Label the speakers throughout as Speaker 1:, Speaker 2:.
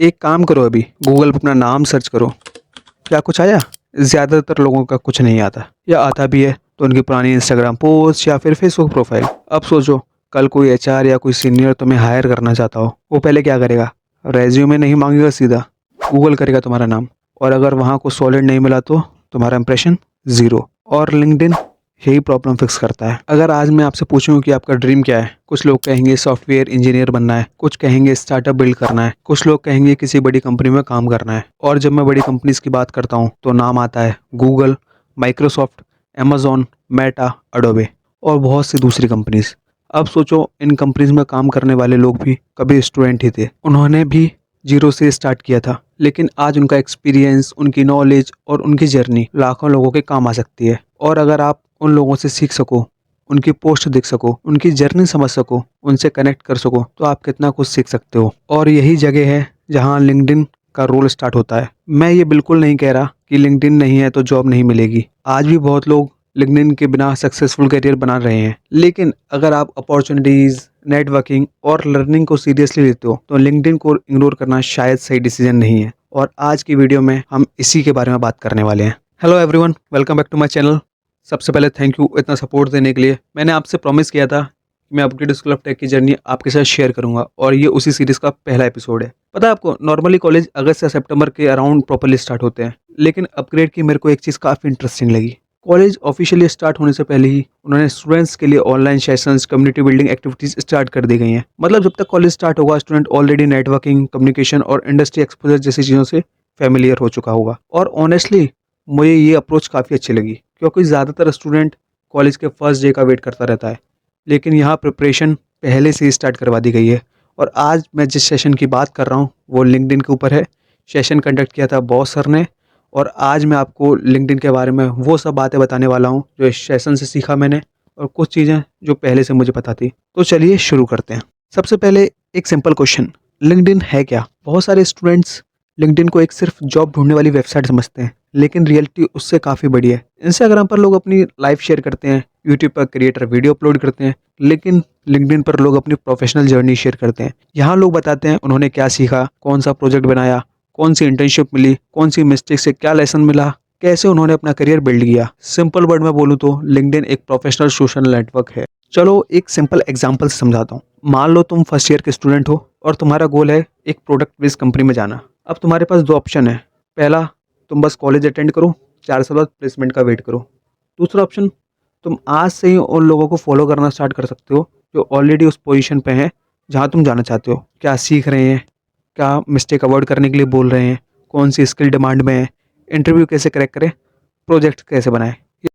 Speaker 1: एक काम करो, अभी गूगल पर अपना नाम सर्च करो। क्या कुछ आया? ज़्यादातर लोगों का कुछ नहीं आता, या आता भी है तो उनकी पुरानी इंस्टाग्राम पोस्ट या फिर फेसबुक प्रोफाइल। अब सोचो, कल कोई एचआर या कोई सीनियर तुम्हें हायर करना चाहता हो, वो पहले क्या करेगा? रेज्यूमे नहीं मांगेगा, सीधा गूगल करेगा तुम्हारा नाम। और अगर वहाँ को सॉलिड नहीं मिला तो तुम्हारा इंप्रेशन ज़ीरो। और लिंक्डइन यही प्रॉब्लम फिक्स करता है। अगर आज मैं आपसे पूछूं कि आपका ड्रीम क्या है, कुछ लोग कहेंगे सॉफ्टवेयर इंजीनियर बनना है, कुछ कहेंगे स्टार्टअप बिल्ड करना है, कुछ लोग कहेंगे किसी बड़ी कंपनी में काम करना है। और जब मैं बड़ी कंपनीज की बात करता हूँ तो नाम आता है Google, Microsoft, Amazon, Meta, Adobe और बहुत सी दूसरी कंपनीज। अब सोचो, इन कंपनीज में काम करने वाले लोग भी कभी स्टूडेंट ही थे। उन्होंने भी जीरो से स्टार्ट किया था, लेकिन आज उनका एक्सपीरियंस, उनकी नॉलेज और उनकी जर्नी लाखों लोगों के काम आ सकती है। और अगर आप उन लोगों से सीख सको, उनकी पोस्ट देख सको, उनकी जर्नी समझ सको, उनसे कनेक्ट कर सको, तो आप कितना कुछ सीख सकते हो। और यही जगह है जहाँ लिंक्डइन का रोल स्टार्ट होता है। मैं ये बिल्कुल नहीं कह रहा कि लिंक्डइन नहीं है तो जॉब नहीं मिलेगी। आज भी बहुत लोग लिंक्डइन के बिना सक्सेसफुल करियर बना रहे हैं। लेकिन अगर आप अपॉर्चुनिटीज़, नेटवर्किंग और लर्निंग को सीरियसली लेते हो तो लिंक्डइन को इग्नोर करना शायद सही डिसीजन नहीं है। और आज की वीडियो में हम इसी के बारे में बात करने वाले हैं। Hello everyone, welcome back to my channel. सबसे पहले थैंक यू इतना सपोर्ट देने के लिए। मैंने आपसे प्रॉमिस किया था कि मैं अपग्रेड स्कूल ऑफ टेक की जर्नी आपके साथ शेयर करूंगा, और ये उसी सीरीज़ का पहला एपिसोड है। पता है आपको, नॉर्मली कॉलेज अगस्त या सितंबर के अराउंड प्रॉपरली स्टार्ट होते हैं, लेकिन अपग्रेड की मेरे को एक चीज़ काफ़ी इंटरेस्टिंग लगी। कॉलेज ऑफिशियली स्टार्ट होने से पहले ही उन्होंने स्टूडेंट्स के लिए online sessions, community building activities start कर दी गई हैं। मतलब जब तक कॉलेज स्टार्ट होगा, स्टूडेंट ऑलरेडी नेटवर्किंग, कम्युनिकेशन और इंडस्ट्री एक्सपोजर जैसी चीज़ों से फेमिलियर हो चुका होगा। और ऑनेस्टली मुझे ये अप्रोच काफ़ी अच्छी लगी, क्योंकि ज़्यादातर स्टूडेंट कॉलेज के फर्स्ट डे का वेट करता रहता है, लेकिन यहाँ प्रिपरेशन पहले से ही स्टार्ट करवा दी गई है। और आज मैं जिस सेशन की बात कर रहा हूँ वो लिंक्डइन के ऊपर है। सेशन कंडक्ट किया था बॉस सर ने, और आज मैं आपको लिंक्डइन के बारे में वो सब बातें बताने वाला हूँ जो इस सेशन से सीखा मैंने, और कुछ चीज़ें जो पहले से मुझे पता थी। तो चलिए शुरू करते हैं। सबसे पहले एक सिंपल क्वेश्चन, लिंक्डइन है क्या? बहुत सारे स्टूडेंट्स लिंक्डइन को एक सिर्फ जॉब ढूंढने वाली वेबसाइट समझते हैं, लेकिन रियलिटी उससे काफ़ी बड़ी है। इंस्टाग्राम पर लोग अपनी लाइफ शेयर करते हैं, यूट्यूब पर क्रिएटर वीडियो अपलोड करते हैं, लेकिन लिंक्डइन पर लोग अपनी प्रोफेशनल जर्नी शेयर करते हैं। यहाँ लोग बताते हैं उन्होंने क्या सीखा, कौन सा प्रोजेक्ट बनाया, कौन सी इंटर्नशिप मिली, कौन सी मिस्टेक से क्या लेसन मिला, कैसे उन्होंने अपना करियर बिल्ड किया। सिंपल वर्ड में बोलूँ तो लिंक्डइन एक प्रोफेशनल सोशल नेटवर्क है। चलो एक सिंपल एग्जांपल से समझाता हूँ। मान लो तुम फर्स्ट ईयर के स्टूडेंट हो और तुम्हारा गोल है एक प्रोडक्ट बेस्ड कंपनी में जाना। अब तुम्हारे पास दो ऑप्शन है। पहला, तुम बस कॉलेज अटेंड करो, 4 साल बाद प्लेसमेंट का वेट करो। दूसरा ऑप्शन, तुम आज से ही उन लोगों को फॉलो करना स्टार्ट कर सकते हो जो ऑलरेडी उस पोजीशन पे हैं जहाँ तुम जाना चाहते हो। क्या सीख रहे हैं, क्या मिस्टेक अवॉइड करने के लिए बोल रहे हैं, कौन सी स्किल डिमांड में है, इंटरव्यू कैसे क्रैक करें, प्रोजेक्ट कैसे बनाएं।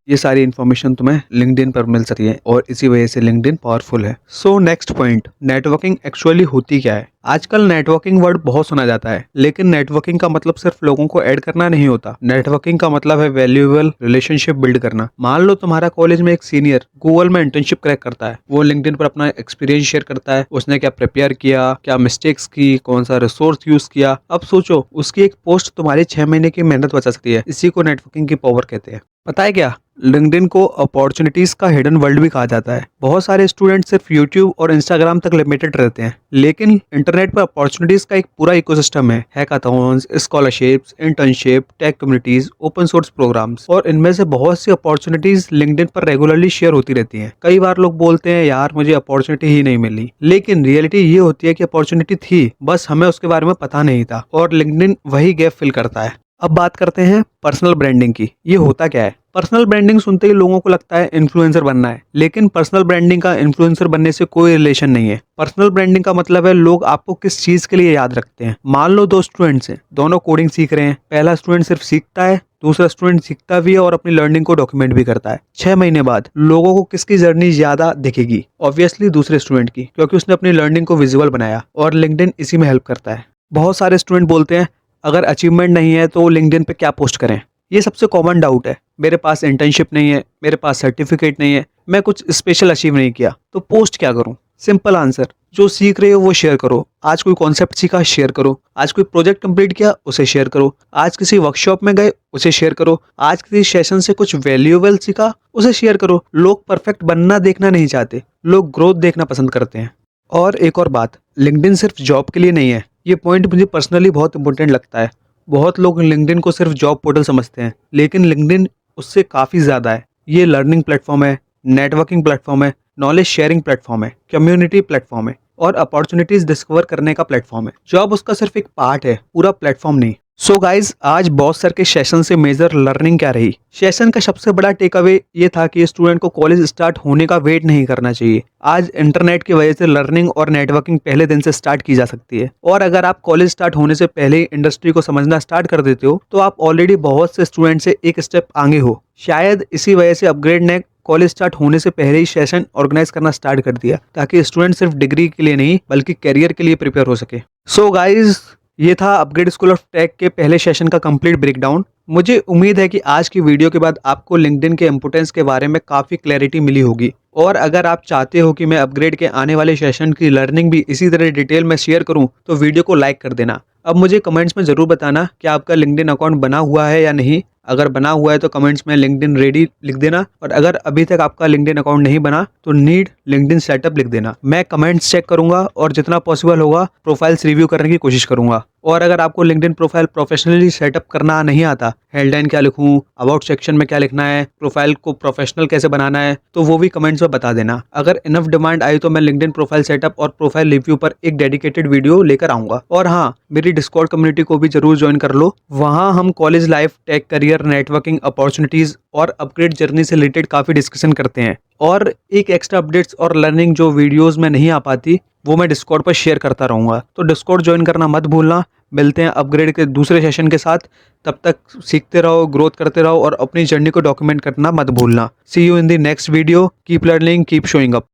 Speaker 1: ये सारी इन्फॉर्मेशन तुम्हें लिंक्डइन पर मिल सकती है, और इसी वजह से लिंक्डइन पावरफुल है। So next point, networking actually होती क्या है? आजकल नेटवर्किंग वर्ड बहुत सुना जाता है, लेकिन नेटवर्किंग का मतलब सिर्फ लोगों को ऐड करना नहीं होता। नेटवर्किंग का मतलब है वैल्यूएबल रिलेशनशिप बिल्ड करना। मान लो तुम्हारा कॉलेज में एक सीनियर गूगल में इंटर्नशिप क्रैक करता है, वो लिंक्डइन पर अपना एक्सपीरियंस शेयर करता है, उसने क्या प्रिपेयर किया, क्या मिस्टेक्स की, कौन सा रिसोर्स यूज किया। अब सोचो, उसकी एक पोस्ट तुम्हारी 6 महीने की मेहनत बचा सकती है। इसी को नेटवर्किंग की पावर कहते हैं। पता है क्या, लिंक्डइन को अपॉर्चुनिटीज का हिडन वर्ल्ड भी कहा जाता है। बहुत सारे स्टूडेंट सिर्फ यूट्यूब और इंस्टाग्राम तक लिमिटेड रहते हैं, लेकिन इंटरनेट पर अपॉर्चुनिटीज का एक पूरा इकोसिस्टम है। Hackathons, scholarships, internship, tech communities, open source programs, और इनमें से बहुत सी अपॉर्चुनिटीज लिंक्डइन पर रेगुलरली शेयर होती रहती हैं। कई बार लोग बोलते हैं यार मुझे अपॉर्चुनिटी ही नहीं मिली, लेकिन रियलिटी ये होती है कि अपॉर्चुनिटी थी, बस हमें उसके बारे में पता नहीं था, और लिंक्डइन वही गैप फिल करता है। अब बात करते हैं पर्सनल ब्रांडिंग की। ये होता क्या है? पर्सनल ब्रांडिंग सुनते ही लोगों को लगता है इन्फ्लुएंसर बनना है, लेकिन पर्सनल ब्रांडिंग का इन्फ्लुएंसर बनने से कोई रिलेशन नहीं है। पर्सनल ब्रांडिंग का मतलब है लोग आपको किस चीज के लिए याद रखते हैं। मान लो दो स्टूडेंट्स हैं, दोनों कोडिंग सीख रहे हैं। पहला स्टूडेंट सिर्फ सीखता है, दूसरा स्टूडेंट सीखता भी है और अपनी लर्निंग को डॉक्यूमेंट भी करता है। 6 महीने बाद लोगों को किसकी जर्नी ज्यादा दिखेगी? ऑब्वियसली दूसरे स्टूडेंट की, क्योंकि उसने अपनी लर्निंग को विजुअल बनाया, और लिंक्डइन इसी में हेल्प करता है। बहुत सारे स्टूडेंट बोलते हैं अगर अचीवमेंट नहीं है तो लिंक्डइन पे क्या पोस्ट करें। ये सबसे कॉमन डाउट है। मेरे पास इंटर्नशिप नहीं है, मेरे पास सर्टिफिकेट नहीं है, मैं कुछ स्पेशल अचीव नहीं किया, तो पोस्ट क्या करूं? सिंपल आंसर, जो सीख रहे हो वो शेयर करो। आज कोई कॉन्सेप्ट सीखा, शेयर करो। आज कोई प्रोजेक्ट कंप्लीट किया, उसे शेयर करो। आज किसी वर्कशॉप में गए, उसे शेयर करो। आज किसी सेशन से कुछ वैल्यूएबल सीखा, उसे शेयर करो। लोग परफेक्ट बनना देखना नहीं चाहते, लोग ग्रोथ देखना पसंद करते हैं। और एक और बात, लिंक्डइन सिर्फ जॉब के लिए नहीं है, ये पॉइंट मुझे पर्सनली बहुत इंपॉर्टेंट लगता है। बहुत लोग लिंक्डइन को सिर्फ जॉब पोर्टल समझते हैं, लेकिन लिंक्डइन उससे काफ़ी ज़्यादा है। ये लर्निंग प्लेटफॉर्म है, नेटवर्किंग प्लेटफॉर्म है, नॉलेज शेयरिंग प्लेटफॉर्म है, कम्युनिटी प्लेटफॉर्म है और अपॉर्चुनिटीज़ डिस्कवर करने का प्लेटफॉर्म है। जॉब उसका सिर्फ एक पार्ट है, पूरा प्लेटफॉर्म नहीं। सो गाइज, आज बॉस सर के सेशन से मेजर लर्निंग क्या रही? सेशन का सबसे बड़ा टेक अवे ये था कि स्टूडेंट को कॉलेज स्टार्ट होने का वेट नहीं करना चाहिए। आज इंटरनेट की वजह से लर्निंग और नेटवर्किंग पहले दिन से स्टार्ट की जा सकती है, और अगर आप कॉलेज स्टार्ट होने से पहले ही इंडस्ट्री को समझना स्टार्ट कर देते हो तो आप ऑलरेडी बहुत से स्टूडेंट से एक स्टेप आगे हो। शायद इसी वजह से अपग्रेड ने कॉलेज स्टार्ट होने से पहले ही सेशन ऑर्गेनाइज करना स्टार्ट कर दिया, ताकि स्टूडेंट सिर्फ डिग्री के लिए नहीं बल्कि करियर के लिए प्रिपेयर हो सके। सो गाइज, ये था अपग्रेड स्कूल ऑफ टेक के पहले सेशन का कंप्लीट ब्रेकडाउन। मुझे उम्मीद है कि आज की वीडियो के बाद आपको लिंक्डइन के इंपोर्टेंस के बारे में काफ़ी क्लैरिटी मिली होगी, और अगर आप चाहते हो कि मैं अपग्रेड के आने वाले सेशन की लर्निंग भी इसी तरह डिटेल में शेयर करूं तो वीडियो को लाइक कर देना। अब मुझे कमेंट्स में ज़रूर बताना कि आपका लिंक्डइन अकाउंट बना हुआ है या नहीं। अगर बना हुआ है तो कमेंट्स में लिंक्डइन रेडी लिख देना, और अगर अभी तक आपका लिंक्डइन अकाउंट नहीं बना तो नीड लिंक्डइन सेटअप लिख देना। मैं कमेंट्स चेक करूंगा और जितना पॉसिबल होगा प्रोफाइल्स रिव्यू करने की कोशिश करूंगा। और अगर आपको लिंक्डइन प्रोफाइल प्रोफेशनली सेटअप करना नहीं आता, हेडलाइन क्या लिखूं, अबाउट सेक्शन में क्या लिखना है, प्रोफाइल को प्रोफेशनल कैसे बनाना है, तो वो भी कमेंट्स में बता देना। अगर इनफ डिमांड आई तो मैं लिंक्डइन प्रोफाइल सेटअप और प्रोफाइल रिव्यू पर एक डेडिकेटेड वीडियो लेकर आऊंगा। और हाँ, मेरी डिस्कॉर्ड कम्युनिटी को भी जरूर ज्वाइन कर लो। वहाँ हम college life, tech career, networking opportunities और अपग्रेड जर्नी से रिलेटेड काफ़ी डिस्कशन करते हैं, और एक एक्स्ट्रा अपडेट्स और लर्निंग जो वीडियोस में नहीं आ पाती वो मैं डिस्कॉर्ड पर शेयर करता रहूँगा। तो डिस्कॉर्ड ज्वाइन करना मत भूलना। मिलते हैं अपग्रेड के दूसरे सेशन के साथ। तब तक सीखते रहो, ग्रोथ करते रहो और अपनी जर्नी को डॉक्यूमेंट करना मत भूलना। See you in the next video. Keep learning, keep showing up.